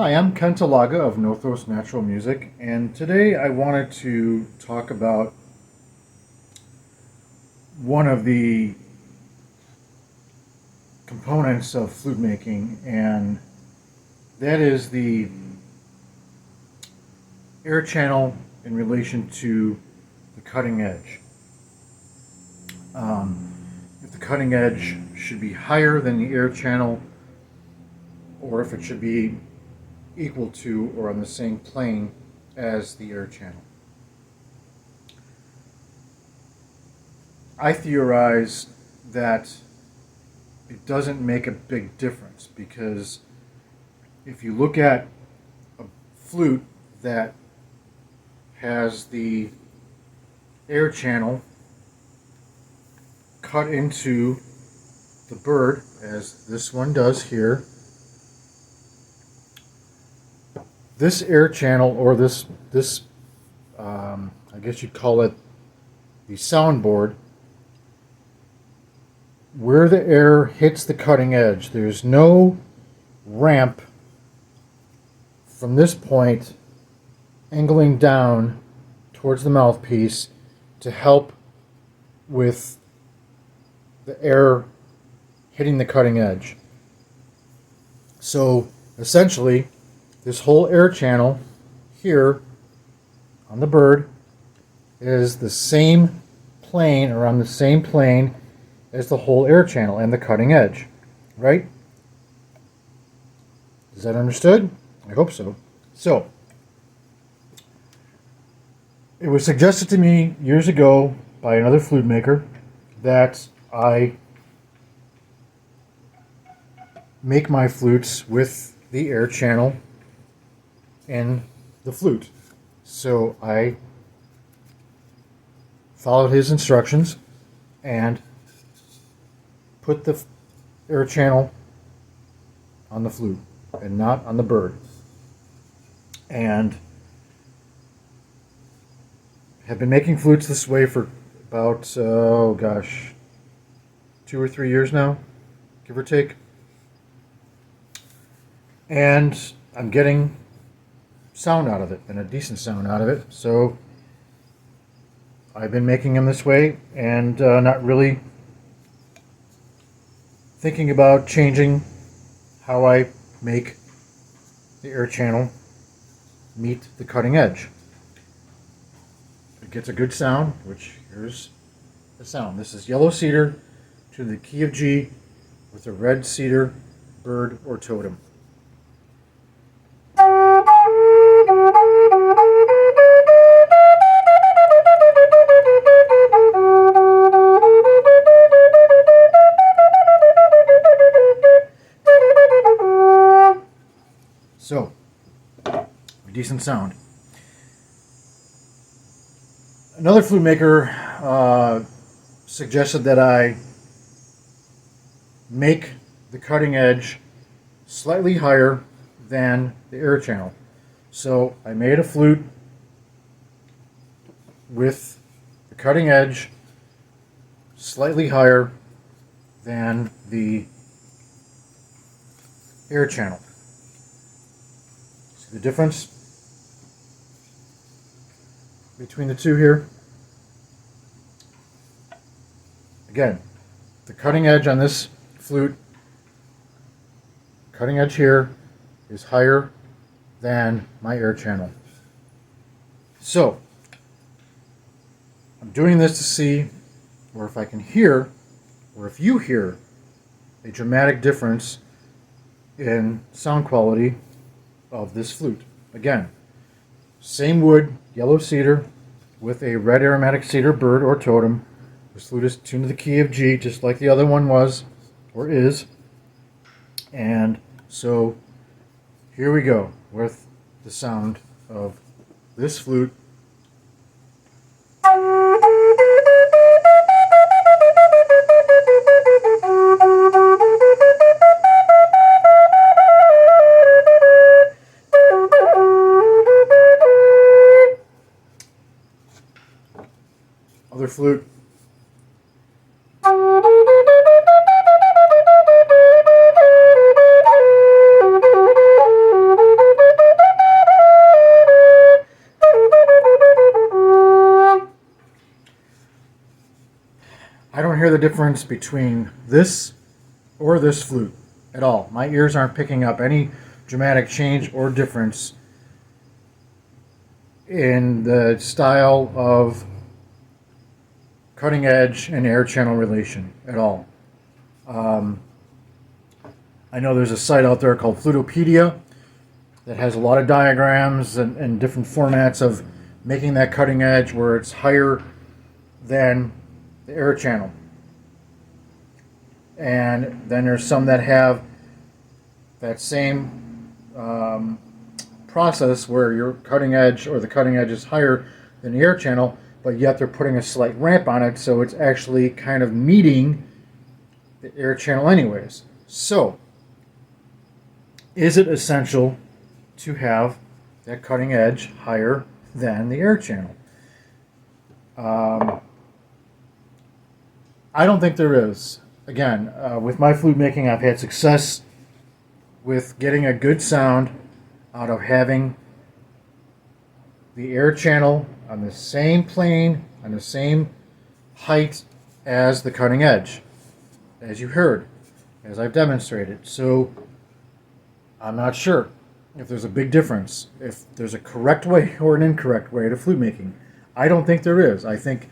Hi, I'm Ken Talaga of Nothos Natural Music, and today I wanted to talk about one of the components of flute making, and that is the air channel in relation to the cutting edge. Um, if the cutting edge should be higher than the air channel, or if it should be equal to or on the same plane as the air channel. I theorize that it doesn't make a big difference because if you look at a flute that has the air channel cut into the bird, as this one does here, this air channel, or this I guess you'd call it the soundboard, where the air hits the cutting edge, there's no ramp from this point angling down towards the mouthpiece to help with the air hitting the cutting edge. So essentially, this whole air channel here on the bird is the same plane, or on the same plane as the whole air channel and the cutting edge, right? Is that understood? I hope so. So, it was suggested to me years ago by another flute maker that I make my flutes with the air channel in the flute. So I followed his instructions and put the air channel on the flute and not on the bird. And have been making flutes this way for about, 2 or 3 years now, give or take. And I'm getting sound out of it, and a decent sound out of it. So I've been making them this way and not really thinking about changing how I make the air channel meet the cutting edge. It gets a good sound, which here's the sound. This is yellow cedar to the key of G with a red cedar bird or totem. So, a decent sound. Another flute maker suggested that I make the cutting edge slightly higher than the air channel. So I made a flute with the cutting edge slightly higher than the air channel. See the difference between the two here? Again, the cutting edge on this flute, cutting edge here, is higher than my air channel. So, I'm doing this to see, or if I can hear, or if you hear, a dramatic difference in sound quality of this flute. Again, same wood, yellow cedar, with a red aromatic cedar bird or totem. This flute is tuned to the key of G, just like the other one was, or is. And so, here we go with the sound of this flute. Other flute. hear the difference between this or this flute at all. My ears aren't picking up any dramatic change or difference in the style of cutting edge and air channel relation at all. I know there's a site out there called Flutopedia that has a lot of diagrams and different formats of making that cutting edge where it's higher than the air channel. And then there's some that have that same process where your cutting edge or the cutting edge is higher than the air channel, but yet they're putting a slight ramp on it, so it's actually kind of meeting the air channel anyways. So, is it essential to have that cutting edge higher than the air channel? I don't think there is. Again, with my flute making, I've had success with getting a good sound out of having the air channel on the same plane, on the same height as the cutting edge, as you heard, as I've demonstrated. So I'm not sure if there's a big difference, if there's a correct way or an incorrect way to flute making. I don't think there is. I think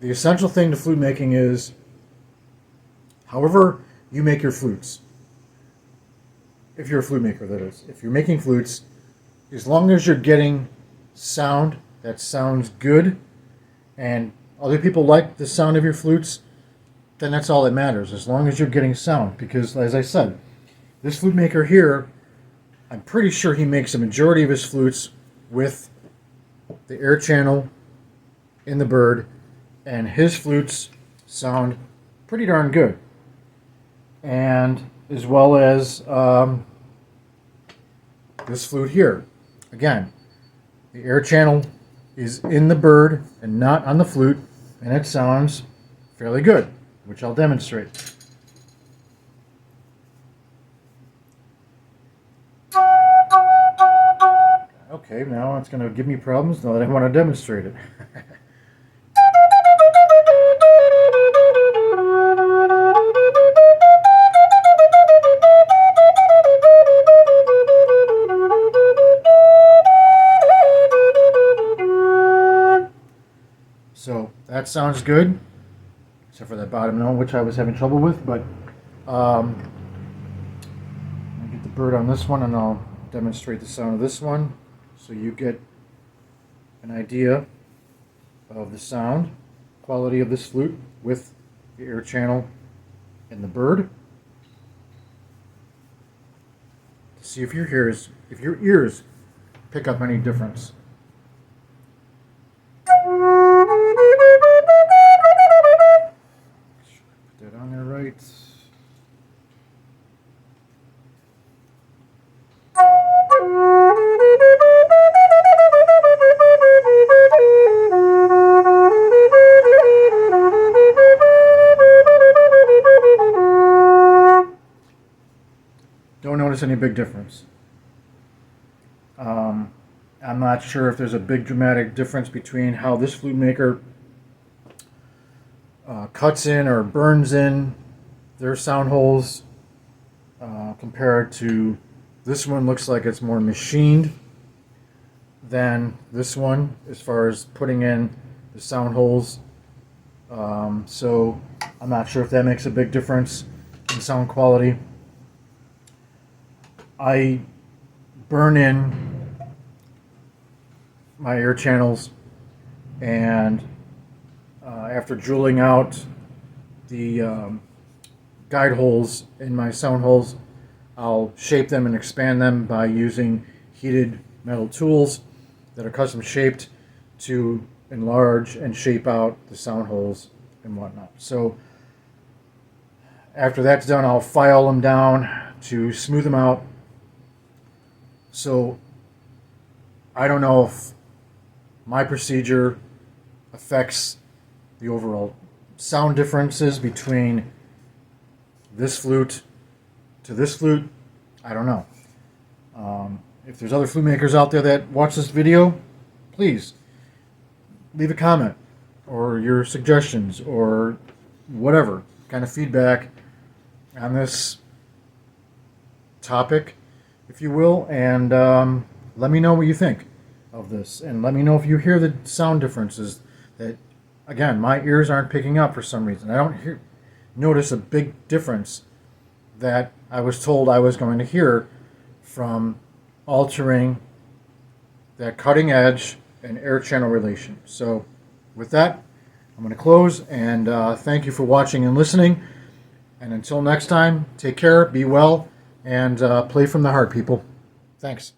the essential thing to flute making is however you make your flutes. If you're a flute maker, that is. If you're making flutes, as long as you're getting sound that sounds good and other people like the sound of your flutes, then that's all that matters, as long as you're getting sound. Because, as I said, this flute maker here, I'm pretty sure he makes a majority of his flutes with the air channel in the bird, and his flutes sound pretty darn good. And as well as this flute here. Again, the air channel is in the bird and not on the flute, and it sounds fairly good, which I'll demonstrate. Okay, now it's going to give me problems now that I want to demonstrate it. So that sounds good, except for that bottom note, which I was having trouble with. But I'll get the bird on this one, and I'll demonstrate the sound of this one, so you get an idea of the sound quality of this flute with the air channel and the bird. To see if your ears pick up any difference. Put that on there right. Don't notice any big difference. I'm not sure if there's a big dramatic difference between how this flute maker cuts in or burns in their sound holes compared to this one. Looks like it's more machined than this one as far as putting in the sound holes. So I'm not sure if that makes a big difference in sound quality. I burn in my air channels, and after drilling out the guide holes in my sound holes, I'll shape them and expand them by using heated metal tools that are custom shaped to enlarge and shape out the sound holes and whatnot. So after that's done, I'll file them down to smooth them out. So I don't know if my procedure affects the overall sound differences between this flute to this flute. I don't know. If there's other flute makers out there that watch this video, please leave a comment or your suggestions, or whatever kind of feedback on this topic, if you will, and let me know what you think of this, and let me know if you hear the sound differences that, again, my ears aren't picking up for some reason. I don't notice a big difference that I was told I was going to hear from altering that cutting edge and air channel relation. So with that, I'm going to close, and thank you for watching and listening. And until next time, take care, be well, and play from the heart, people. Thanks.